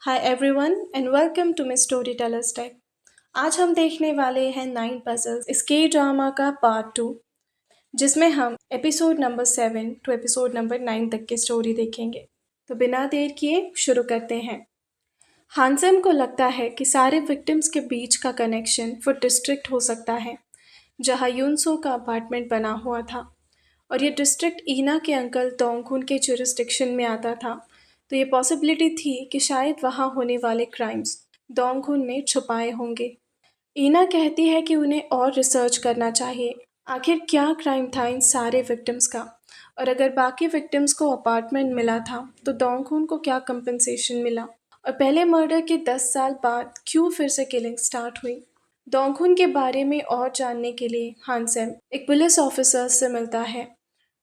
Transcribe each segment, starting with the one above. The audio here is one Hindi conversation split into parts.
Hi everyone and welcome to my story tellers type. आज हम देखने वाले हैं 9 पजल्स इसके ड्रामा का पार्ट 2, जिसमें हम episode number 7 to episode number 9 तक की स्टोरी देखेंगे। तो बिना देर किए शुरू करते हैं। हानसेम को लगता है कि सारे विक्टिम्स के बीच का कनेक्शन फुट डिस्ट्रिक्ट हो सकता है, जहां यूनसो का अपार्टमेंट बना हुआ था, और ये डिस्ट्रिक्ट ईना के अंकल तोंगखुन के जुरिस्डिक्शन में आता था। तो ये पॉसिबिलिटी थी कि शायद वहाँ होने वाले क्राइम्स दोंगखुन ने छुपाए होंगे। ईना कहती है कि उन्हें और रिसर्च करना चाहिए। आखिर क्या क्राइम था इन सारे विक्टिम्स का, और अगर बाकी विक्टिम्स को अपार्टमेंट मिला था तो दोंगखुन को क्या कंपनसेशन मिला, और पहले मर्डर के 10 साल बाद क्यों फिर से किलिंग स्टार्ट हुई। दोंगखुन के बारे में और जानने के लिए हानसेम एक पुलिस ऑफिसर से मिलता है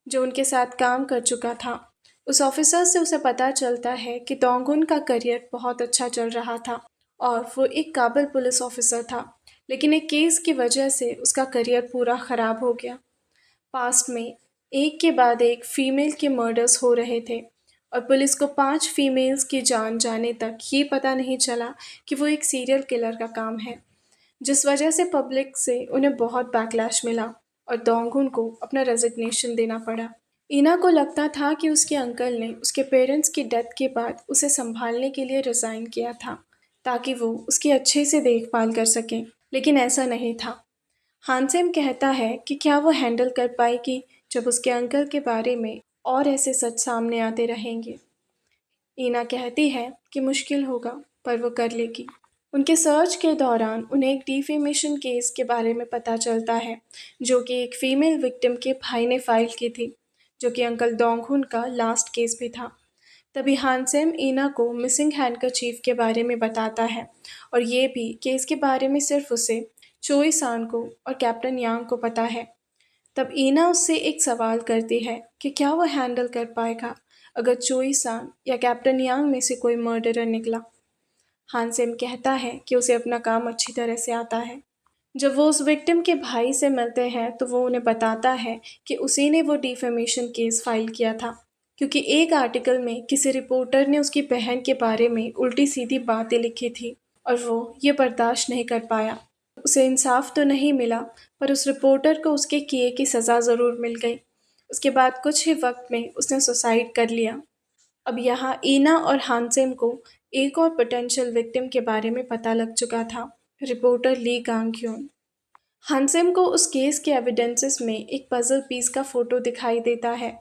जो उनके साथ काम कर चुका था। उस ऑफिसर से उसे पता चलता है कि दोंगखुन का करियर बहुत अच्छा चल रहा था और वो एक काबिल पुलिस ऑफिसर था, लेकिन एक केस की वजह से उसका करियर पूरा ख़राब हो गया। पास्ट में एक के बाद एक फीमेल के मर्डर्स हो रहे थे, और पुलिस को 5 फीमेल्स की जान जाने तक ये पता नहीं चला कि वो एक सीरियल किलर का काम है, जिस वजह से पब्लिक से उन्हें बहुत बैकलैश मिला और दोंगखुन को अपना रेजिग्नेशन देना पड़ा। ईना को लगता था कि उसके अंकल ने उसके पेरेंट्स की डेथ के बाद उसे संभालने के लिए रिज़ाइन किया था, ताकि वो उसकी अच्छे से देखभाल कर सकें, लेकिन ऐसा नहीं था। हानसेम कहता है कि क्या वो हैंडल कर पाएगी जब उसके अंकल के बारे में और ऐसे सच सामने आते रहेंगे। ईना कहती है कि मुश्किल होगा, पर वो कर लेगी। उनके सर्च के दौरान उन्हें एक डिफेमेशन केस के बारे में पता चलता है, जो कि एक फीमेल विक्टिम के भाई ने फाइल की थी, जो कि अंकल दोंगखुन का लास्ट केस भी था। तभी हानसेम ईना को मिसिंग हैंडकरचीफ के बारे में बताता है, और ये भी केस के बारे में सिर्फ उसे, चोई सान को और कैप्टन यांग को पता है। तब ईना उससे एक सवाल करती है कि क्या वो हैंडल कर पाएगा अगर चोई सान या कैप्टन यांग में से कोई मर्डरर निकला। हानसेम कहता है कि उसे अपना काम अच्छी तरह से आता है। जब वो उस विक्टिम के भाई से मिलते हैं तो वो उन्हें बताता है कि उसी ने वो डिफेमेशन केस फाइल किया था, क्योंकि एक आर्टिकल में किसी रिपोर्टर ने उसकी बहन के बारे में उल्टी सीधी बातें लिखी थी, और वो ये बर्दाश्त नहीं कर पाया। उसे इंसाफ तो नहीं मिला, पर उस रिपोर्टर को उसके किए की सज़ा ज़रूर मिल गई। उसके बाद कुछ ही वक्त में उसने सुसाइड कर लिया। अब यहाँ ईना और हानसेम को एक और पोटेंशियल विक्टिम के बारे में पता लग चुका था, रिपोर्टर ली गांगक्योन। हानसेम को उस केस के एविडेंसेस में एक पजल पीस का फोटो दिखाई देता है।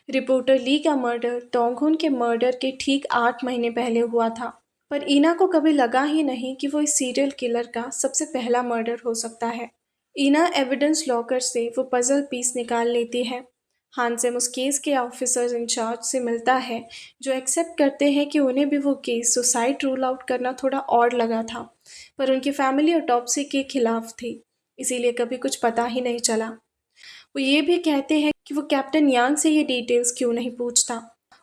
रिपोर्टर ली का मर्डर दोंगखुन के मर्डर के ठीक 8 महीने पहले हुआ था, पर ईना को कभी लगा ही नहीं कि वो इस सीरियल किलर का सबसे पहला मर्डर हो सकता है। ईना एविडेंस लॉकर से वो पजल पीस निकाल लेती है। हानसेम उस केस के ऑफिसर्स इंचार्ज से मिलता है, जो एक्सेप्ट करते हैं कि उन्हें भी वो केस सुसाइड रूल आउट करना थोड़ा ऑड लगा था, पर उनकी फैमिली ऑटोप्सी के खिलाफ थी, इसीलिए कभी कुछ पता ही नहीं चला। वो ये भी कहते हैं कि वो कैप्टन यांग से ये डिटेल्स क्यों नहीं पूछता।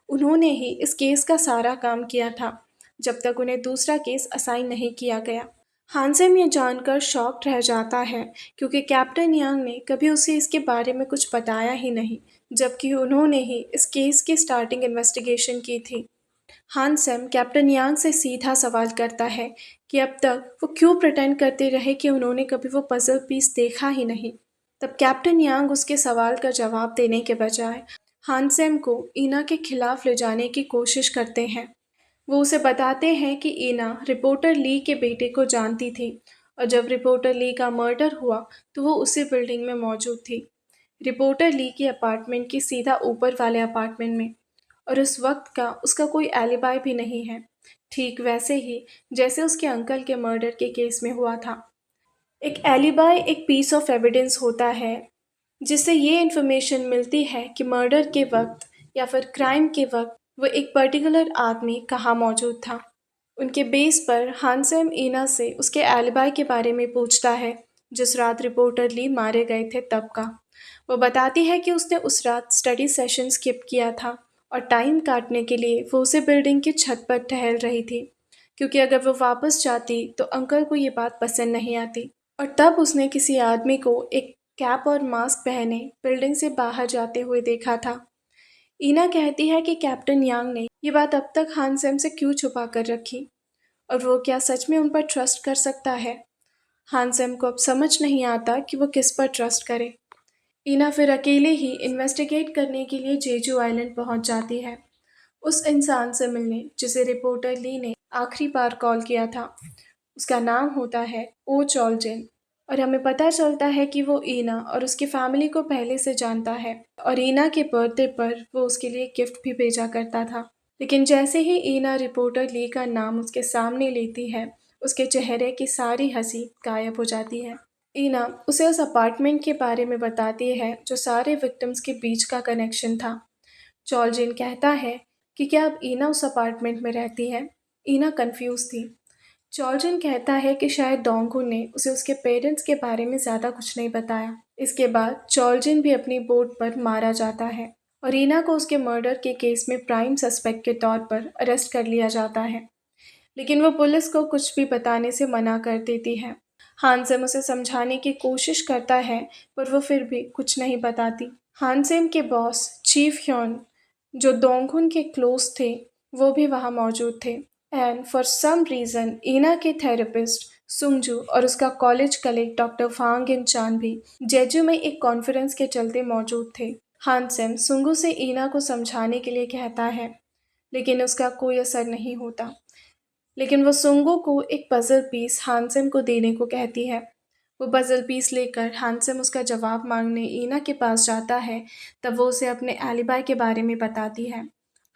उन्होंने ही इस केस का सारा काम किया था, जब तक उन्हें दूसरा केस असाइन नहीं किया गया। हानसेम ये जानकर शॉक्ड रह जाता है, क्योंकि कैप्टन यांग ने कभी उसे इसके बारे में कुछ बताया ही नहीं, जबकि उन्होंने ही इस केस की स्टार्टिंग इन्वेस्टिगेशन की थी। हानसेम कैप्टन यांग से सीधा सवाल करता है कि अब तक वो क्यों प्रिटेंड करते रहे कि उन्होंने कभी वो पजल पीस देखा ही नहीं। तब कैप्टन यांग उसके सवाल का जवाब देने के बजाय हानसेम को ईना के खिलाफ ले जाने की कोशिश करते हैं। वो उसे बताते हैं कि ईना रिपोर्टर ली के बेटे को जानती थी, और जब रिपोर्टर ली का मर्डर हुआ तो वो उसी बिल्डिंग में मौजूद थी, रिपोर्टर ली के अपार्टमेंट के सीधा ऊपर वाले अपार्टमेंट में, और उस वक्त का उसका कोई एलिबाई भी नहीं है, ठीक वैसे ही जैसे उसके अंकल के मर्डर के केस में हुआ था। एक एलिबाई एक पीस ऑफ एविडेंस होता है, जिससे ये इन्फॉर्मेशन मिलती है कि मर्डर के वक्त या फिर क्राइम के वक्त वो एक पर्टिकुलर आदमी कहाँ मौजूद था। उनके बेस पर हानसेम ईना से उसके एलिबाई के बारे में पूछता है, जिस रात रिपोर्टर ली मारे गए थे तब का। वो बताती है कि उसने उस रात स्टडी सेशन स्किप किया था, और टाइम काटने के लिए वो उसे बिल्डिंग की छत पर टहल रही थी, क्योंकि अगर वो वापस जाती तो अंकल को ये बात पसंद नहीं आती। और तब उसने किसी आदमी को एक कैप और मास्क पहने बिल्डिंग से बाहर जाते हुए देखा था। ईना कहती है कि कैप्टन यांग ने ये बात अब तक हानसेम से क्यों छुपा कर रखी। और वो क्या सच में उन पर ट्रस्ट कर सकता है? हानसेम को अब समझ नहीं आता कि वो किस पर ट्रस्ट करे। ईना फिर अकेले ही इन्वेस्टिगेट करने के लिए जेजू आइलैंड पहुंच जाती है, उस इंसान से मिलने जिसे रिपोर्टर ली ने आखिरी बार कॉल किया था। उसका नाम होता है ओ चॉलजिन, और हमें पता चलता है कि वो ईना और उसकी फैमिली को पहले से जानता है और ईना के बर्थडे पर वो उसके लिए गिफ्ट भी भेजा करता था। लेकिन जैसे ही ईना रिपोर्टर ली का नाम उसके सामने लेती है, उसके चेहरे की सारी हंसी गायब हो जाती है। ईना उसे उस अपार्टमेंट के बारे में बताती है जो सारे विक्टिम्स के बीच का कनेक्शन था। चॉलजिन कहता है कि क्या अब ईना उस अपार्टमेंट में रहती है। ईना कंफ्यूज थी। चॉलजिन कहता है कि शायद डोंगहुन ने उसे उसके पेरेंट्स के बारे में ज़्यादा कुछ नहीं बताया। इसके बाद चॉलजिन भी अपनी बोट पर मारा जाता है और रीना को उसके मर्डर के केस में प्राइम सस्पेक्ट के तौर पर अरेस्ट कर लिया जाता है। लेकिन वो पुलिस को कुछ भी बताने से मना कर देती है। हानसेम उसे समझाने की कोशिश करता है, पर वो फिर भी कुछ नहीं बताती। हानसेम के बॉस चीफ ह्योन, जो डोंगहुन के क्लोज थे, वो भी वहाँ मौजूद थे। एंड फॉर सम रीज़न ईना के थेरेपिस्ट सुंगजू और उसका कॉलेज कलीग डॉक्टर फांग इन चान भी जेजू में एक कॉन्फ्रेंस के चलते मौजूद थे। हानसेम सुंगू से ईना को समझाने के लिए कहता है, लेकिन उसका कोई असर नहीं होता। लेकिन वो सुंगू को एक पजल पीस हानसेम को देने को कहती है। वो पजल पीस लेकर हानसेम उसका जवाब मांगने ईना के पास जाता है, तब वो उसे अपने एलिबाई के बारे में बताती है।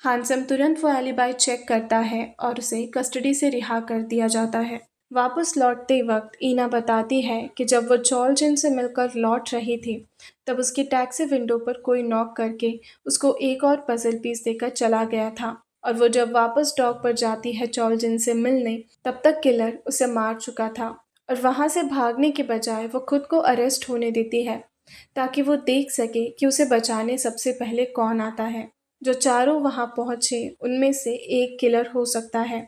हानसेम तुरंत वो एलिबाई चेक करता है और उसे कस्टडी से रिहा कर दिया जाता है। वापस लौटते वक्त ईना बताती है कि जब वो चॉलजिन से मिलकर लौट रही थी, तब उसकी टैक्सी विंडो पर कोई नॉक करके उसको एक और पजल पीस देकर चला गया था, और वो जब वापस डॉक पर जाती है चॉलजिन से मिलने, तब तक किलर उसे मार चुका था और वहाँ से भागने के बजाय वो खुद को अरेस्ट होने देती है ताकि वो देख सके कि उसे बचाने सबसे पहले कौन आता है। जो चारों वहाँ पहुँचे उनमें से एक किलर हो सकता है,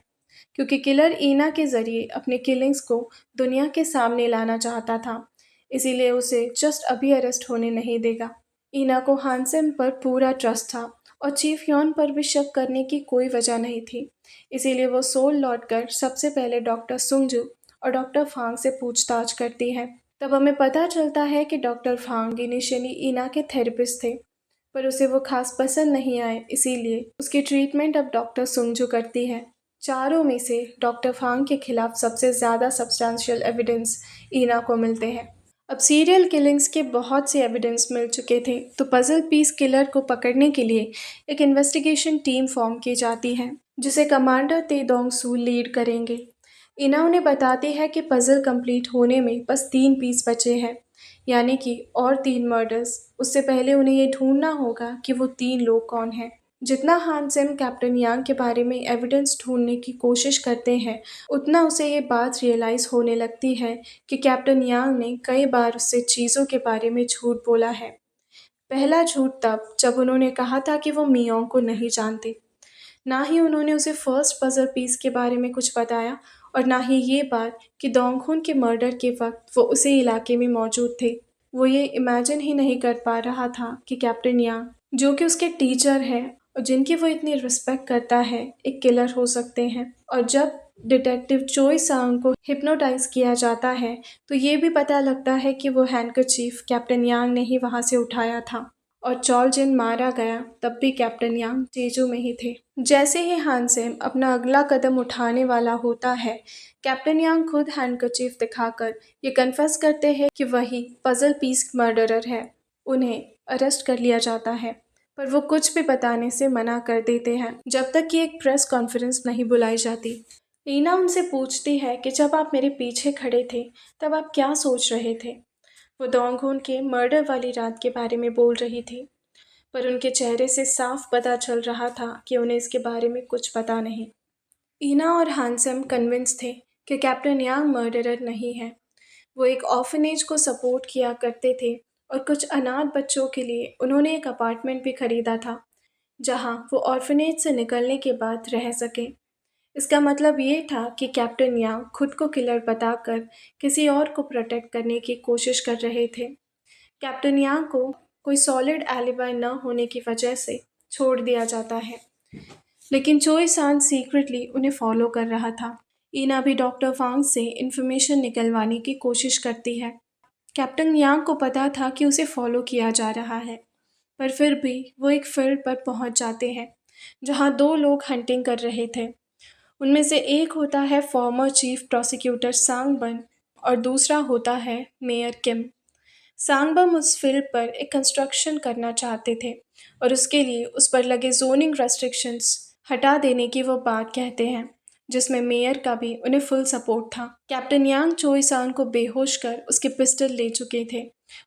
क्योंकि किलर ईना के ज़रिए अपने किलिंग्स को दुनिया के सामने लाना चाहता था, इसीलिए उसे जस्ट अभी अरेस्ट होने नहीं देगा। ईना को हानसेम पर पूरा ट्रस्ट था और चीफ यॉन पर भी शक करने की कोई वजह नहीं थी, इसीलिए वो सोल लौटकर सबसे पहले डॉक्टर सुंगजू और डॉक्टर फांग से पूछताछ करती है। तब हमें पता चलता है कि डॉक्टर फांग इनिशियली ईना के थेरेपिस्ट थे, पर उसे वो खास पसंद नहीं आए, इसीलिए उसकी ट्रीटमेंट अब डॉक्टर सुंगजू करती है। चारों में से डॉक्टर फांग के खिलाफ सबसे ज़्यादा सब्सटेंशियल एविडेंस ईना को मिलते हैं। अब सीरियल किलिंग्स के बहुत से एविडेंस मिल चुके थे, तो पजल पीस किलर को पकड़ने के लिए एक इन्वेस्टिगेशन टीम फॉर्म की जाती है, जिसे कमांडर तेदोंग सू लीड करेंगे। ईना उन्हें बताती है कि पजल कंप्लीट होने में बस 3 पीस बचे हैं, यानी कि और 3 मर्डर्स। उससे पहले उन्हें ये ढूंढना होगा कि वो 3 लोग कौन हैं। जितना हानसेम कैप्टन यांग के बारे में एविडेंस ढूंढने की कोशिश करते हैं, उतना उसे ये बात रियलाइज़ होने लगती है कि कैप्टन यांग ने कई बार उससे चीज़ों के बारे में झूठ बोला है। पहला झूठ तब जब उन्होंने कहा था कि वो मियोंग को नहीं जानते। ना ही उन्होंने उसे फर्स्ट पजल पीस के बारे में कुछ बताया, और ना ही ये बात कि दोंगहुन के मर्डर के वक्त वो उसी इलाके में मौजूद थे। वो ये इमेजिन ही नहीं कर पा रहा था कि कैप्टन यांग, जो कि उसके टीचर हैं और जिनकी वो इतनी रिस्पेक्ट करता है, एक किलर हो सकते हैं। और जब डिटेक्टिव चोई सांग को हिप्नोटाइज किया जाता है, तो ये भी पता लगता है कि वो हैंडकरचीफ कैप्टन यांग ने ही वहाँ से उठाया था, और चॉलजिन मारा गया तब भी कैप्टन यांग जेजू में ही थे। जैसे ही हानसेम अपना अगला कदम उठाने वाला होता है, कैप्टन यांग खुद हैंडकरचीफ दिखाकर ये कन्फेस करते हैं कि वही पजल पीस मर्डरर है। उन्हें अरेस्ट कर लिया जाता है, पर वो कुछ भी बताने से मना कर देते हैं जब तक कि एक प्रेस कॉन्फ्रेंस नहीं बुलाई जाती। लीना उनसे पूछती है कि जब आप मेरे पीछे खड़े थे, तब आप क्या सोच रहे थे। वो दोंगहुन के मर्डर वाली रात के बारे में बोल रही थी, पर उनके चेहरे से साफ पता चल रहा था कि उन्हें इसके बारे में कुछ पता नहीं। ईना और हानसेम कन्विंस थे कि कैप्टन यांग मर्डरर नहीं है। वो एक ऑर्फनेज को सपोर्ट किया करते थे और कुछ अनाथ बच्चों के लिए उन्होंने एक अपार्टमेंट भी खरीदा था, जहां वो ऑर्फनेज से निकलने के बाद रह सके। इसका मतलब ये था कि कैप्टन यांग खुद को किलर बताकर किसी और को प्रोटेक्ट करने की कोशिश कर रहे थे। कैप्टन यांग को कोई सॉलिड एलिबाई न होने की वजह से छोड़ दिया जाता है, लेकिन चोई सांग सीक्रेटली उन्हें फॉलो कर रहा था। ईना भी डॉक्टर वांग से इन्फॉर्मेशन निकलवाने की कोशिश करती है। कैप्टन यांग को पता था कि उसे फॉलो किया जा रहा है, पर फिर भी वो एक फील्ड पर पहुंच जाते हैं जहां दो लोग हंटिंग कर रहे थे। उनमें से एक होता है फॉर्मर चीफ प्रोसिक्यूटर सांग बन और दूसरा होता है मेयर किम। सांगबम उस फील्ड पर एक कंस्ट्रक्शन करना चाहते थे और उसके लिए उस पर लगे जोनिंग रेस्ट्रिक्शंस हटा देने की वो बात कहते हैं, जिसमें मेयर का भी उन्हें फुल सपोर्ट था। कैप्टन यांग चोई सांग को बेहोश कर उसके पिस्टल ले चुके थे।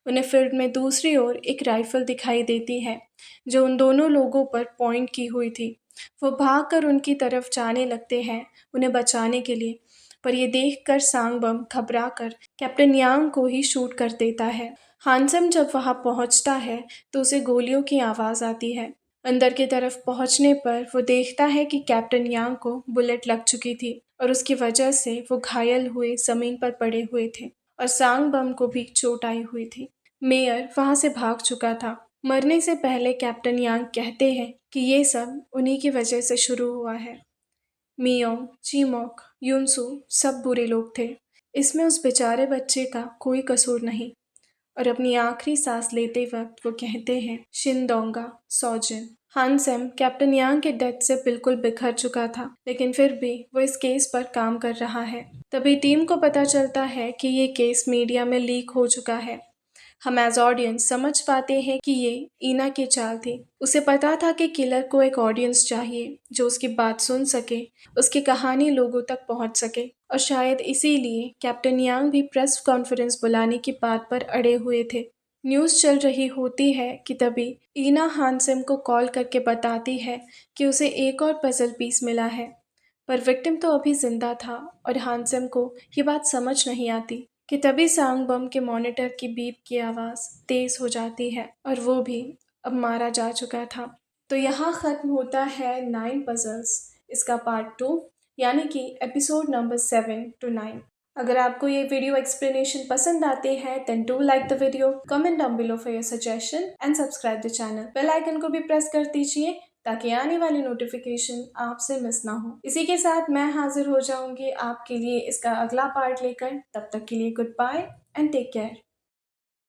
उन्हें फील्ड में दूसरी ओर एक राइफल दिखाई देती है जो उन दोनों लोगों पर पॉइंट की हुई थी। वो भागकर उनकी तरफ जाने लगते हैं उन्हें बचाने के लिए, पर ये देखकर सांगबम घबराकर कैप्टन यांग को ही शूट कर देता है। हानसम जब वहां पहुंचता है तो उसे गोलियों की आवाज़ आती है। अंदर की तरफ पहुंचने पर वो देखता है कि कैप्टन यांग को बुलेट लग चुकी थी और उसकी वजह से वो घायल हुए ज़मीन पर पड़े हुए थे और सांग बम को भी चोट आई हुई थी। मेयर वहां से भाग चुका था। मरने से पहले कैप्टन यांग कहते हैं कि ये सब उन्हीं की वजह से शुरू हुआ है। मियोंग, चीमोक, युनसू सब बुरे लोग थे। इसमें उस बेचारे बच्चे का कोई कसूर नहीं। और अपनी आखिरी सांस लेते वक्त वो कहते हैं शिनडोंगा सौजिन। हानसेम कैप्टन यांग के डेथ से बिल्कुल बिखर चुका था, लेकिन फिर भी वो इस केस पर काम कर रहा है। तभी टीम को पता चलता है कि ये केस मीडिया में लीक हो चुका है। हम एज ऑडियंस समझ पाते हैं कि ये ईना की चाल थी। उसे पता था कि किलर को एक ऑडियंस चाहिए जो उसकी बात सुन सके, उसकी कहानी लोगों तक पहुंच सके, और शायद इसीलिए कैप्टन यांग भी प्रेस कॉन्फ्रेंस बुलाने की बात पर अड़े हुए थे। न्यूज़ चल रही होती है कि तभी ईना हानसेम को कॉल करके बताती है कि उसे एक और पजल पीस मिला है, पर विक्टिम तो अभी जिंदा था और हानसेम को ये बात समझ नहीं आती कि तभी सांगबम के मॉनिटर की बीप की आवाज़ तेज़ हो जाती है और वो भी अब मारा जा चुका था। तो यहाँ ख़त्म होता है 9 पजल्स, इसका पार्ट 2, यानी कि एपिसोड नंबर 7 to 9। अगर आपको ये वीडियो एक्सप्लेनेशन पसंद आते हैं then do like the video, comment down below for your suggestion and subscribe the channel. Bell icon को भी प्रेस कर दीजिए ताकि आने वाली नोटिफिकेशन आपसे मिस ना हो। इसी के साथ मैं हाजिर हो जाऊंगी आपके लिए इसका अगला पार्ट लेकर। तब तक के लिए goodbye and take care.